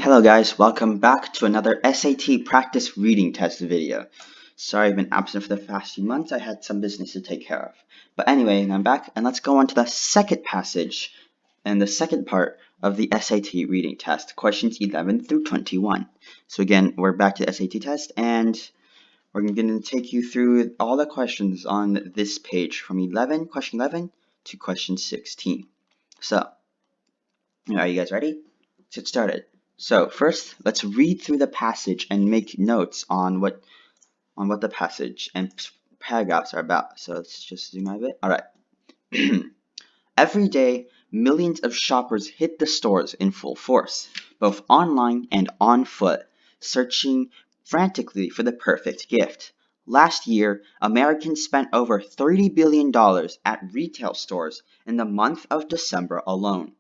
Hello guys, welcome back to another SAT practice reading test video. Sorry I've been absent for the past few months, I had some business to take care of. But anyway, I'm back and let's go on to the second passage and the second part of the SAT reading test, questions 11 through 21. So again, we're back to the SAT test and we're going to take you through all the questions on this page from question 11 to question 16. So, are you guys ready? Let's get started. So first, let's read through the passage and make notes on what the passage and paragraphs are about. So let's just zoom out a bit. All right. Every day, millions of shoppers hit the stores in full force, both online and on foot, searching frantically for the perfect gift. Last year, Americans spent over $30 billion at retail stores in the month of December alone.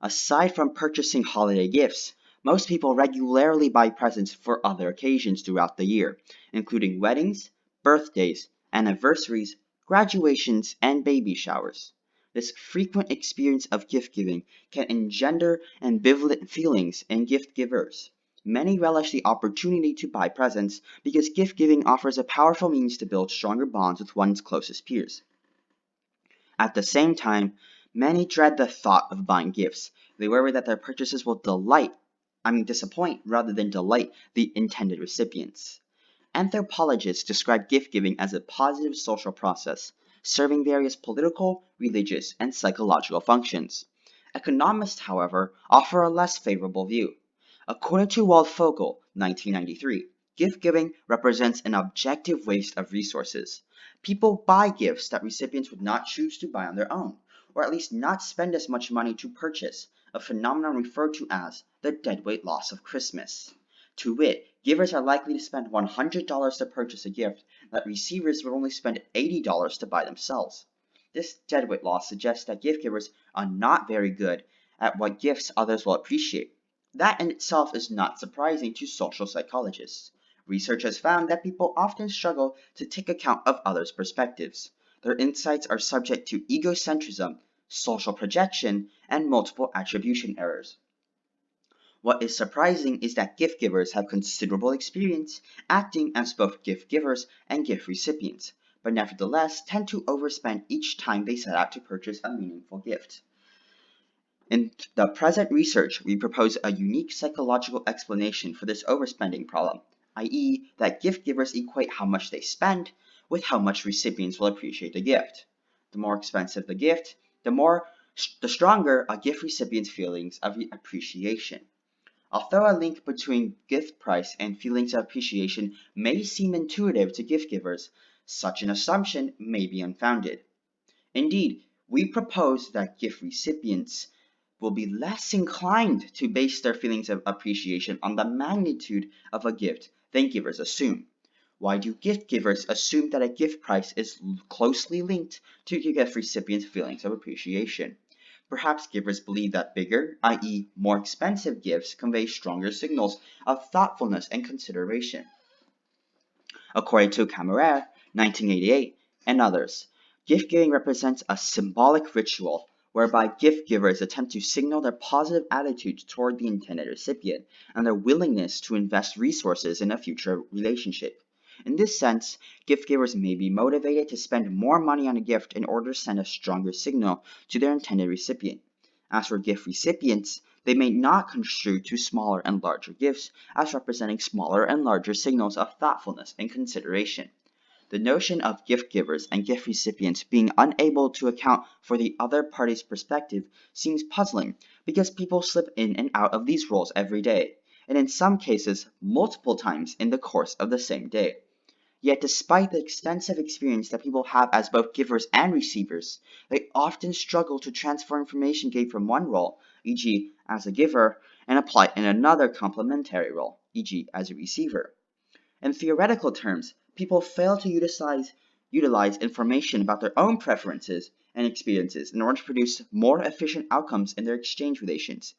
Aside from purchasing holiday gifts, most people regularly buy presents for other occasions throughout the year, including weddings, birthdays, anniversaries, graduations, and baby showers. This frequent experience of gift giving can engender ambivalent feelings in gift givers. Many relish the opportunity to buy presents because gift giving offers a powerful means to build stronger bonds with one's closest peers. At the same time, many dread the thought of buying gifts. They worry that their purchases will disappoint rather than delight the intended recipients. Anthropologists describe gift giving as a positive social process, serving various political, religious, and psychological functions. Economists, however, offer a less favorable view. According to Waldfogel, 1993, gift giving represents an objective waste of resources. People buy gifts that recipients would not choose to buy on their own, or at least not spend as much money to purchase, a phenomenon referred to as the deadweight loss of Christmas. To wit, givers are likely to spend $100 to purchase a gift that receivers would only spend $80 to buy themselves. This deadweight loss suggests that gift givers are not very good at what gifts others will appreciate. That in itself is not surprising to social psychologists. Research has found that people often struggle to take account of others' perspectives. Their insights are subject to egocentrism, social projection, and multiple attribution errors. What is surprising is that gift givers have considerable experience acting as both gift givers and gift recipients, but nevertheless tend to overspend each time they set out to purchase a meaningful gift. In the present research, we propose a unique psychological explanation for this overspending problem, i.e., that gift givers equate how much they spend with how much recipients will appreciate the gift. The more expensive the gift, the stronger a gift recipient's feelings of appreciation. Although a link between gift price and feelings of appreciation may seem intuitive to gift givers, such an assumption may be unfounded. Indeed, we propose that gift recipients will be less inclined to base their feelings of appreciation on the magnitude of a gift than givers assume. Why do gift givers assume that a gift price is closely linked to the gift recipient's feelings of appreciation? Perhaps givers believe that bigger, i.e., more expensive gifts convey stronger signals of thoughtfulness and consideration. According to Camerer, 1988, and others, gift giving represents a symbolic ritual whereby gift givers attempt to signal their positive attitude toward the intended recipient and their willingness to invest resources in a future relationship. In this sense, gift givers may be motivated to spend more money on a gift in order to send a stronger signal to their intended recipient. As for gift recipients, they may not construe to smaller and larger gifts as representing smaller and larger signals of thoughtfulness and consideration. The notion of gift givers and gift recipients being unable to account for the other party's perspective seems puzzling because people slip in and out of these roles every day, and in some cases multiple times in the course of the same day. Yet despite the extensive experience that people have as both givers and receivers, they often struggle to transfer information gained from one role, e.g. as a giver, and apply it in another complementary role, e.g. as a receiver. In theoretical terms, people fail to utilize information about their own preferences and experiences in order to produce more efficient outcomes in their exchange relations.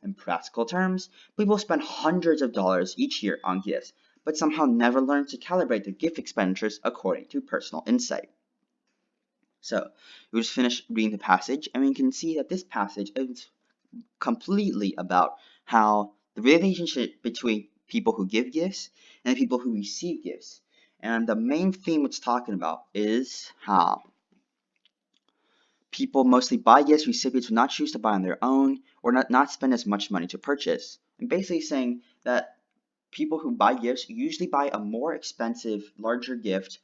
In practical terms, people spend hundreds of dollars each year on gifts, but somehow never learn to calibrate their gift expenditures according to personal insight. So, we just finished reading the passage, and we can see that this passage is completely about how the relationship between people who give gifts and people who receive gifts. And the main theme it's talking about is how people mostly buy gifts recipients will not choose to buy on their own or not spend as much money to purchase. And basically saying that people who buy gifts usually buy a more expensive, larger gift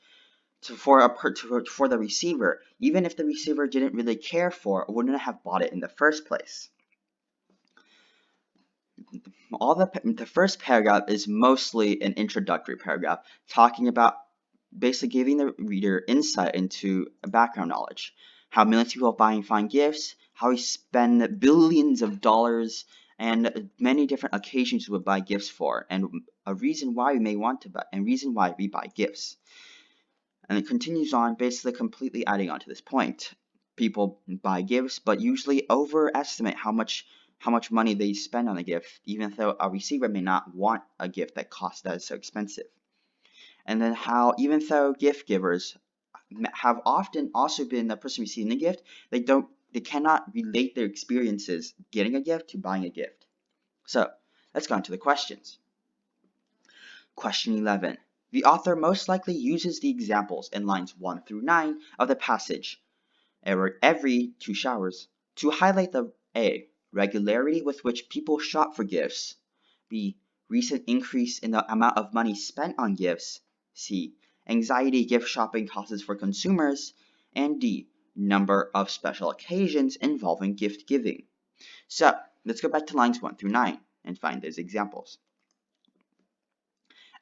for the receiver, even if the receiver didn't really care for or wouldn't have bought it in the first place. The first paragraph is mostly an introductory paragraph talking about basically giving the reader insight into background knowledge, how millions of people buy and find gifts, how we spend billions of dollars, and many different occasions we would buy gifts for, and a reason why we may want to buy, and reason why we buy gifts. And it continues on, basically completely adding on to this point. People buy gifts, but usually overestimate how much money they spend on a gift, even though a receiver may not want a gift that costs that is so expensive. And then how, even though gift givers have often also been the person receiving the gift, they cannot relate their experiences getting a gift to buying a gift. So let's go on to the questions. Question 11. The author most likely uses the examples in lines 1 through 9 of the passage, every 2 showers, to highlight the A. Regularity with which people shop for gifts, B. Recent increase in the amount of money spent on gifts, C. Anxiety gift shopping causes for consumers, and D. Number of special occasions involving gift giving. So, let's go back to lines 1 through 9 and find those examples.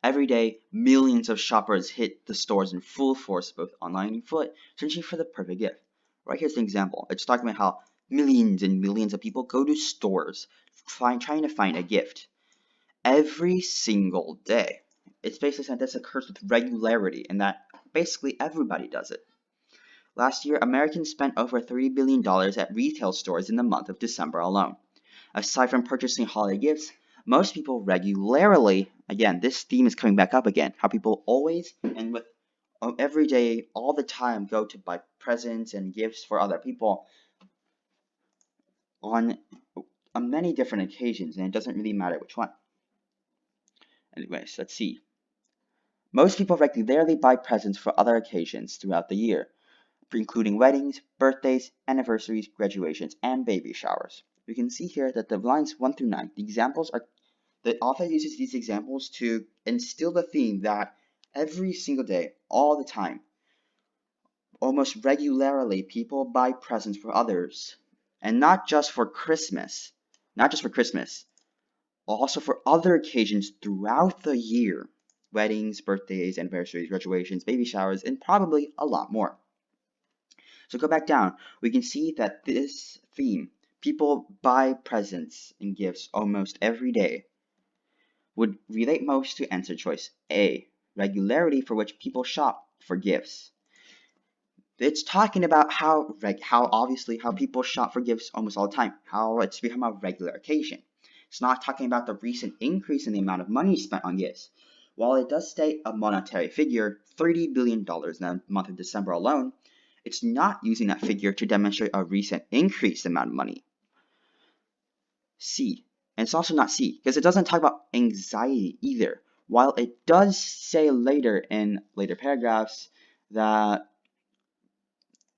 Every day, millions of shoppers hit the stores in full force, both online and foot, searching for the perfect gift. Right here's an example. It's talking about how millions and millions of people go to stores trying to find a gift every single day. It's basically saying this occurs with regularity and that basically everybody does it. Last year, Americans spent over $3 billion at retail stores in the month of December alone. Aside from purchasing holiday gifts, most people regularly, again, this theme is coming back up again, how people always and with every day, all the time, go to buy presents and gifts for other people on many different occasions, and it doesn't really matter which one. Anyways, let's see. Most people regularly buy presents for other occasions throughout the year, including weddings, birthdays, anniversaries, graduations, and baby showers. We can see here that the lines 1 through 9, the author uses these examples to instill the theme that every single day, all the time, almost regularly, people buy presents for others. And not just for Christmas, also for other occasions throughout the year. Weddings, birthdays, anniversaries, graduations, baby showers, and probably a lot more. So go back down, we can see that this theme, people buy presents and gifts almost every day, would relate most to answer choice A, regularity for which people shop for gifts. It's talking about how obviously how people shop for gifts almost all the time, how it's become a regular occasion. It's not talking about the recent increase in the amount of money spent on gifts. While it does state a monetary figure, $30 billion in the month of December alone, it's not using that figure to demonstrate a recent increase in the amount of money. C. And it's also not C, because it doesn't talk about anxiety either. While it does say later in later paragraphs that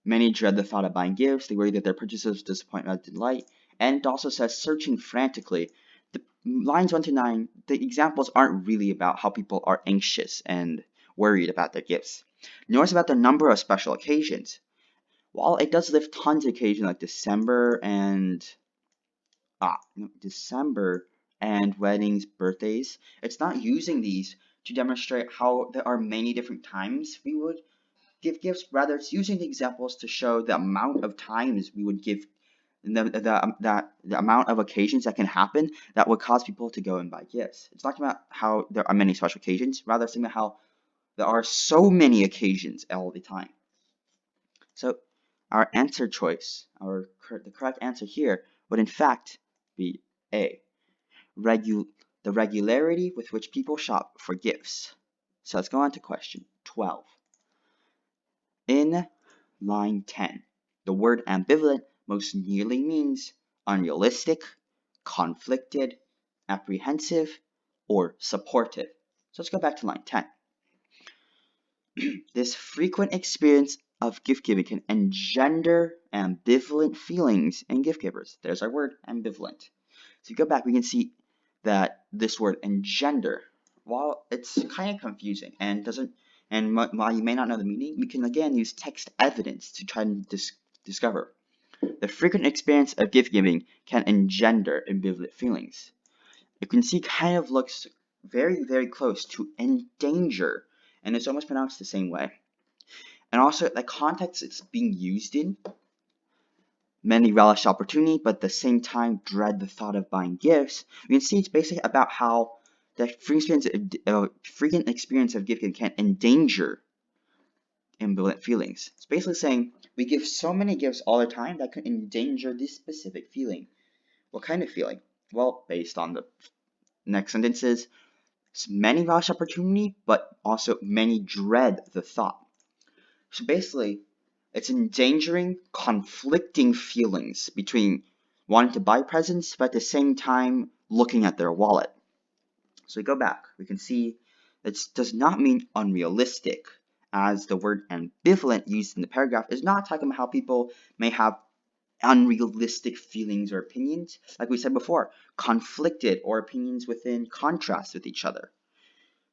many dread the thought of buying gifts, they worry that their purchases disappoint or delight, and it also says searching frantically. The lines 1 to 9, the examples aren't really about how people are anxious and worried about their gifts, nor is it about the number of special occasions. While it does list tons of occasions like December and weddings, birthdays, it's not using these to demonstrate how there are many different times we would give gifts. Rather, it's using the examples to show the amount of times we would give, the amount of occasions that can happen that would cause people to go and buy gifts. It's talking about how there are many special occasions, rather saying how there are so many occasions all the time. So our answer choice, the correct answer here would in fact be A, the regularity with which people shop for gifts. So let's go on to question 12. In line 10, the word ambivalent most nearly means unrealistic, conflicted, apprehensive, or supportive. So let's go back to line 10. This frequent experience of gift giving can engender ambivalent feelings in gift givers. There's our word, ambivalent. So you go back, we can see that this word engender, while it's kind of confusing and while you may not know the meaning, we can again use text evidence to try and discover. The frequent experience of gift giving can engender ambivalent feelings. You can see kind of looks very, very close to endanger, and it's almost pronounced the same way. And also the context it's being used in. Many relish opportunity, but at the same time dread the thought of buying gifts. We can see it's basically about how the frequent experience of gifting can endanger ambivalent feelings. It's basically saying we give so many gifts all the time that could endanger this specific feeling. What kind of feeling? Well, based on the next sentences, many relish opportunity, but also many dread the thought. So basically, it's endangering conflicting feelings between wanting to buy presents, but at the same time looking at their wallet. So we go back, we can see it does not mean unrealistic, as the word ambivalent used in the paragraph is not talking about how people may have unrealistic feelings or opinions. Like we said before, conflicted or opinions within contrast with each other.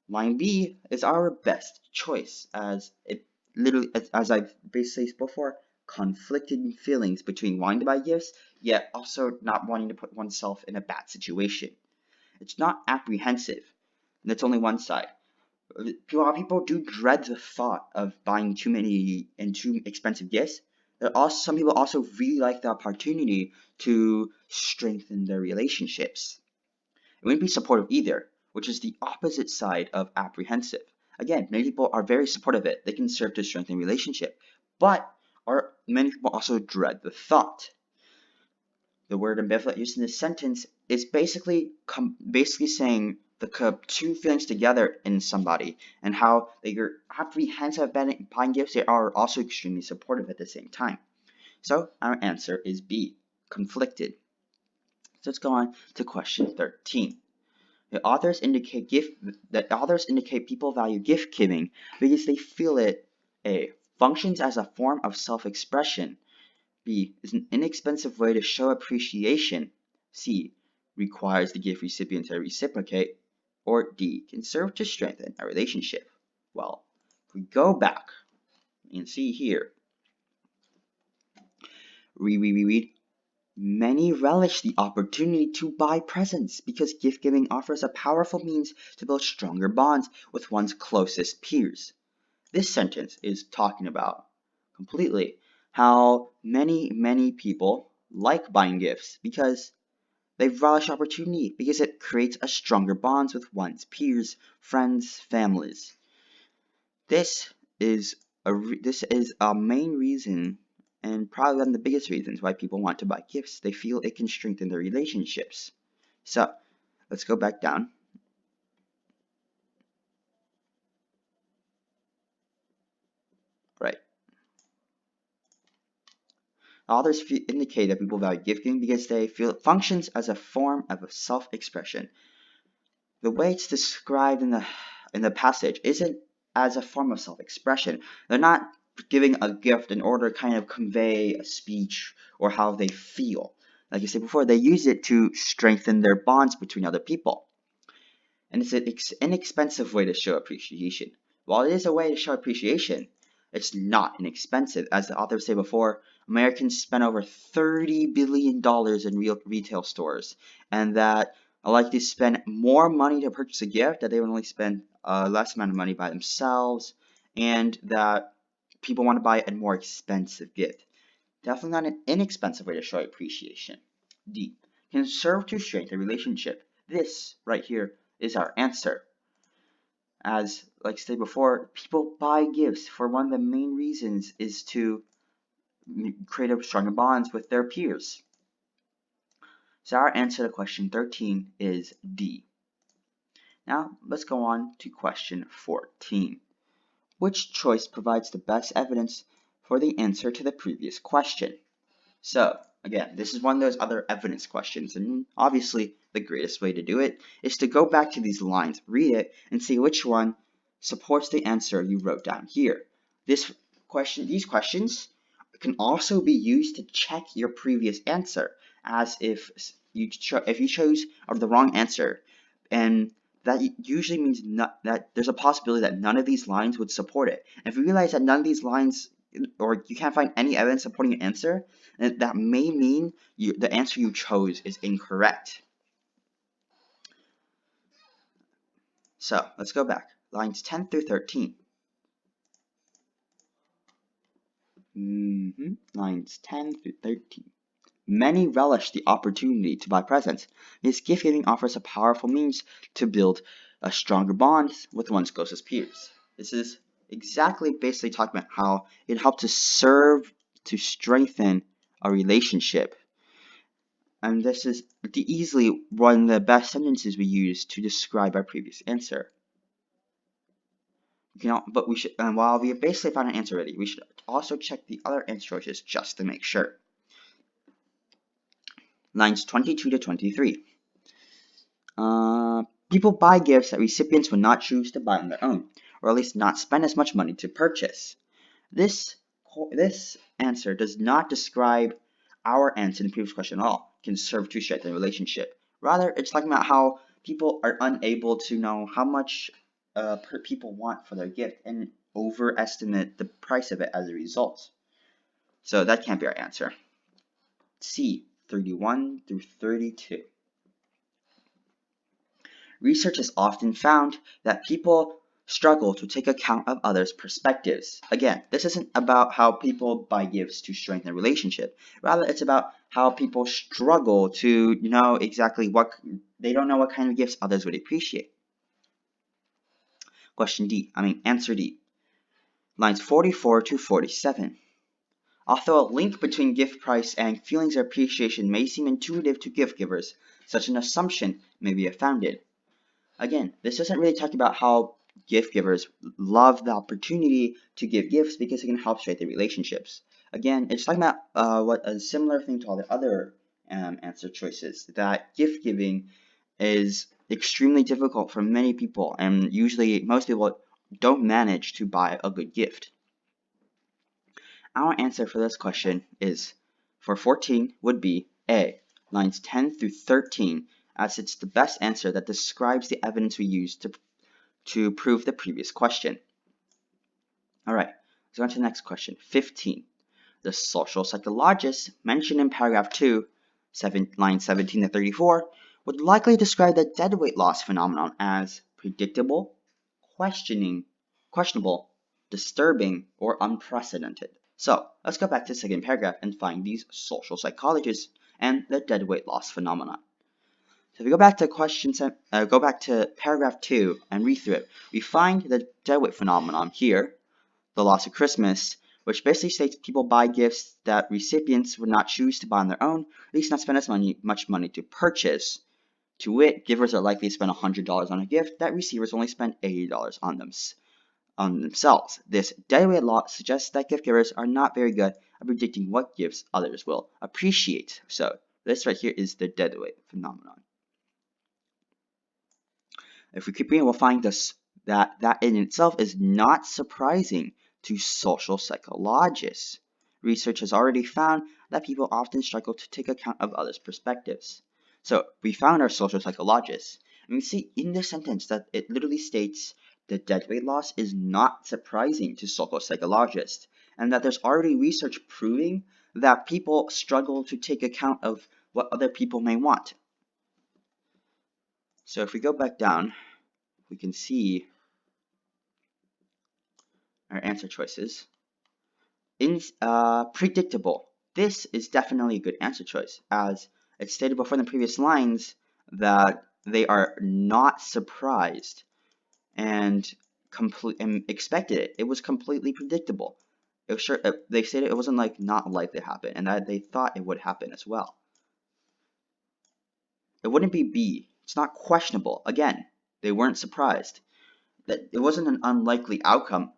Line B is our best choice, as it literally, as I've basically said before, conflicting feelings between wanting to buy gifts, yet also not wanting to put oneself in a bad situation. It's not apprehensive, and it's only one side. A lot of people do dread the thought of buying too many and too expensive gifts. Some people also really like the opportunity to strengthen their relationships. It wouldn't be supportive either, which is the opposite side of apprehensive. Again, many people are very supportive of it. They can serve to strengthen relationship, but many people also dread the thought. The word ambivalent used in this sentence is basically saying the two feelings together in somebody, and how you're apprehensive about buying gifts, they are also extremely supportive at the same time. So our answer is B, conflicted. So let's go on to question 13. The authors indicate people value gift giving because they feel it A, functions as a form of self-expression, B, is an inexpensive way to show appreciation, C, requires the gift recipient to reciprocate, or D, can serve to strengthen a relationship. Well, if we go back and see here, read. Many relish the opportunity to buy presents because gift giving offers a powerful means to build stronger bonds with one's closest peers. This sentence is talking about completely how many people like buying gifts because they relish opportunity because it creates a stronger bonds with one's peers, friends, families. This is a main reason, and probably one of the biggest reasons why people want to buy gifts. They feel it can strengthen their relationships. So let's go back down. Right. Authors indicate that people value gift giving because they feel it functions as a form of self-expression. The way it's described in the passage isn't as a form of self-expression. They're not giving a gift in order to kind of convey a speech or how they feel. Like I said before, they use it to strengthen their bonds between other people. And it's an inexpensive way to show appreciation. While it is a way to show appreciation, it's not inexpensive. As the authors say before, Americans spend over $30 billion in retail stores, and that are likely to spend more money to purchase a gift, that they would only spend a less amount of money by themselves, and that people want to buy a more expensive gift. Definitely not an inexpensive way to show appreciation. D, can serve to strengthen a relationship. This right here is our answer. As like I said before, people buy gifts for one of the main reasons is to create a stronger bonds with their peers. So our answer to question 13 is D. Now let's go on to question 14. Which choice provides the best evidence for the answer to the previous question? So Again, this is one of those other evidence questions, and obviously the greatest way to do it is to go back to these lines, read it, and see which one supports the answer you wrote down here. These questions can also be used to check your previous answer, as if you chose the wrong answer, and that usually means that there's a possibility that none of these lines would support it. And if you realize that none of these lines, or you can't find any evidence supporting your answer, that may mean the answer you chose is incorrect. So let's go back. Lines 10 through 13. Lines 10 through 13. Many relish the opportunity to buy presents, because gift giving offers a powerful means to build a stronger bond with one's closest peers. This is exactly basically talking about how it helps to serve to strengthen a relationship. And this is easily one of the best sentences we use to describe our previous answer. But we should, and while we basically found an answer already, we should also check the other answer choices just to make sure. Lines 22 to 23. People buy gifts that recipients would not choose to buy on their own, or at least not spend as much money to purchase. This answer does not describe our answer in the previous question at all. It can serve to strengthen the relationship. Rather, it's talking about how people are unable to know how much people want for their gift and overestimate the price of it as a result. So that can't be our answer. C, 31 through 32. Research has often found that people struggle to take account of others' perspectives. Again, this isn't about how people buy gifts to strengthen a relationship. Rather, it's about how people struggle to know exactly they don't know what kind of gifts others would appreciate. Answer D. Lines 44 to 47. Although a link between gift price and feelings of appreciation may seem intuitive to gift givers, such an assumption may be founded. Again, this doesn't really talk about how gift givers love the opportunity to give gifts because it can help strengthen relationships. Again, it's talking about what a similar thing to all the other answer choices, that gift giving is extremely difficult for many people, and usually most people don't manage to buy a good gift. Our answer for this question is, for 14, would be A, lines 10 through 13, as it's the best answer that describes the evidence we used to prove the previous question. Alright, let's go on to the next question. 15. The social psychologist mentioned in paragraph 2, lines 17 to 34, would likely describe the deadweight loss phenomenon as predictable, questionable, disturbing, or unprecedented. So let's go back to the second paragraph and find these social psychologists and the deadweight loss phenomenon. So if we go back to paragraph 2 and read through it, we find the deadweight phenomenon here, the loss of Christmas, which basically states people buy gifts that recipients would not choose to buy on their own, at least not spend as much money to purchase. To wit, givers are likely to spend $100 on a gift that receivers only spend $80 on themselves. This deadweight law suggests that gift givers are not very good at predicting what gifts others will appreciate. So this right here is the deadweight phenomenon. If we keep reading, we'll find that in itself is not surprising to social psychologists. Research has already found that people often struggle to take account of others' perspectives. So we found our social psychologists, and we see in this sentence that it literally states that deadweight loss is not surprising to social psychologists, and that there's already research proving that people struggle to take account of what other people may want. So if we go back down, we can see our answer choices. Predictable. This is definitely a good answer choice, as it's stated before in the previous lines that they are not surprised and expected it. It was completely predictable. It was they stated it wasn't not likely to happen, and that they thought it would happen as well. It wouldn't be B. It's not questionable. Again, they weren't surprised. That it wasn't an unlikely outcome,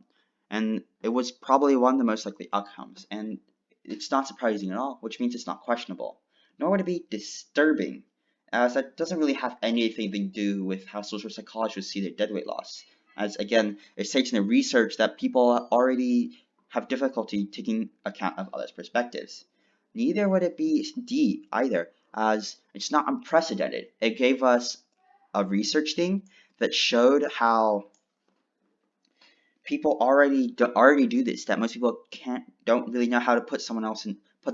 and it was probably one of the most likely outcomes. And it's not surprising at all, which means it's not questionable. Nor would it be disturbing, as that doesn't really have anything to do with how social psychologists see their dead weight loss. As again, it states in the research that people already have difficulty taking account of others' perspectives. Neither would it be D either, as it's not unprecedented. It gave us a research thing that showed how people already do this, that most people don't really know how to put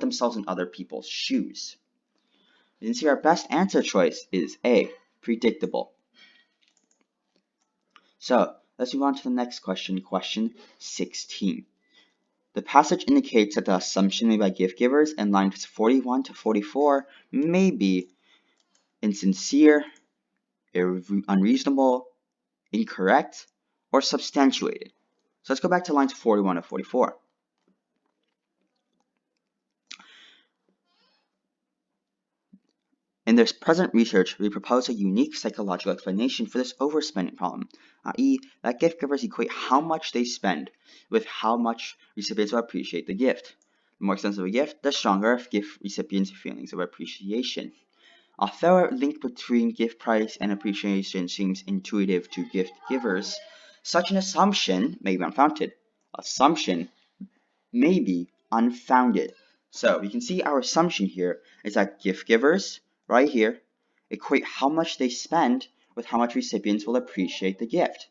themselves in other people's shoes. You can see our best answer choice is A, predictable. So let's move on to the next question, question 16. The passage indicates that the assumption made by gift givers in lines 41 to 44 may be insincere, unreasonable, incorrect, or substantiated. So let's go back to lines 41 to 44. In this present research, we propose a unique psychological explanation for this overspending problem, i.e., that gift givers equate how much they spend with how much recipients will appreciate the gift. The more expensive a gift, the stronger gift recipients' feelings of appreciation. Although a link between gift price and appreciation seems intuitive to gift givers, such an assumption may be unfounded. So we can see our assumption here is that gift givers, right here, equate how much they spend with how much recipients will appreciate the gift.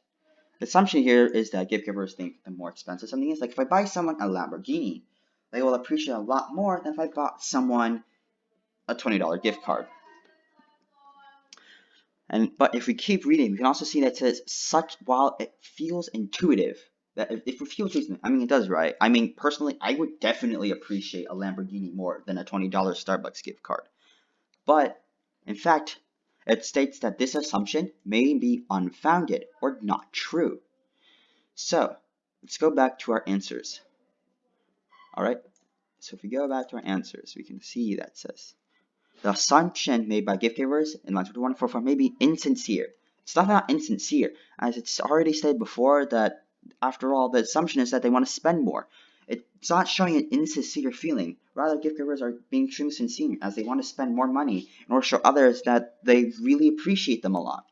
The assumption here is that gift givers think the more expensive something is, like if I buy someone a Lamborghini, they will appreciate a lot more than if I bought someone a $20 gift card. But if we keep reading, we can also see that it says while it feels intuitive, that if it feels reasonable, I mean it does, right? I mean personally, I would definitely appreciate a Lamborghini more than a $20 Starbucks gift card. But in fact, it states that this assumption may be unfounded or not true. So let's go back to our answers. Alright, so if we go back to our answers, we can see that it says the assumption made by gift givers in lines 41 to 44 may be insincere. It's not insincere, as it's already stated before that, after all, the assumption is that they want to spend more. It's not showing an insincere feeling. Rather, gift givers are being truly sincere, as they want to spend more money in order to show others that they really appreciate them a lot.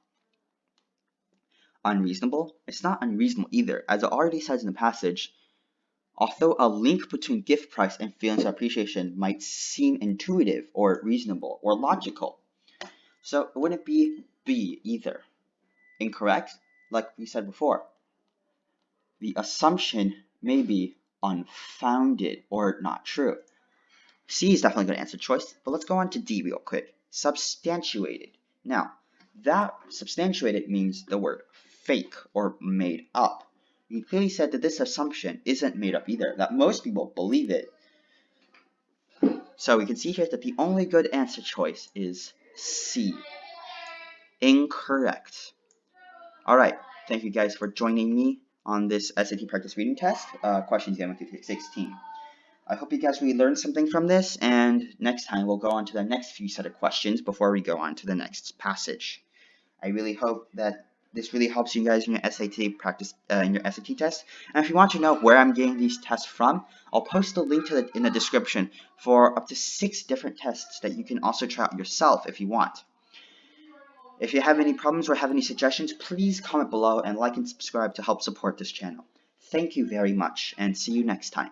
Unreasonable? It's not unreasonable either, as it already says in the passage. Although a link between gift price and feelings of appreciation might seem intuitive or reasonable or logical. So it wouldn't be B either. Incorrect, like we said before. The assumption may be unfounded or not true. C is definitely a good answer choice, but let's go on to D real quick. Substantiated. Now, that substantiated means the word fake or made up. You clearly said that this assumption isn't made up either, that most people believe it. So we can see here that the only good answer choice is C. Incorrect. Alright, thank you guys for joining me on this SAT practice reading test, questions 16. I hope you guys really learned something from this, and next time we'll go on to the next few set of questions before we go on to the next passage. I really hope that this really helps you guys in your SAT practice, in your SAT test. And if you want to know where I'm getting these tests from, I'll post a link to in the description for up to 6 different tests that you can also try out yourself if you want. If you have any problems or have any suggestions, please comment below and like and subscribe to help support this channel. Thank you very much, and see you next time.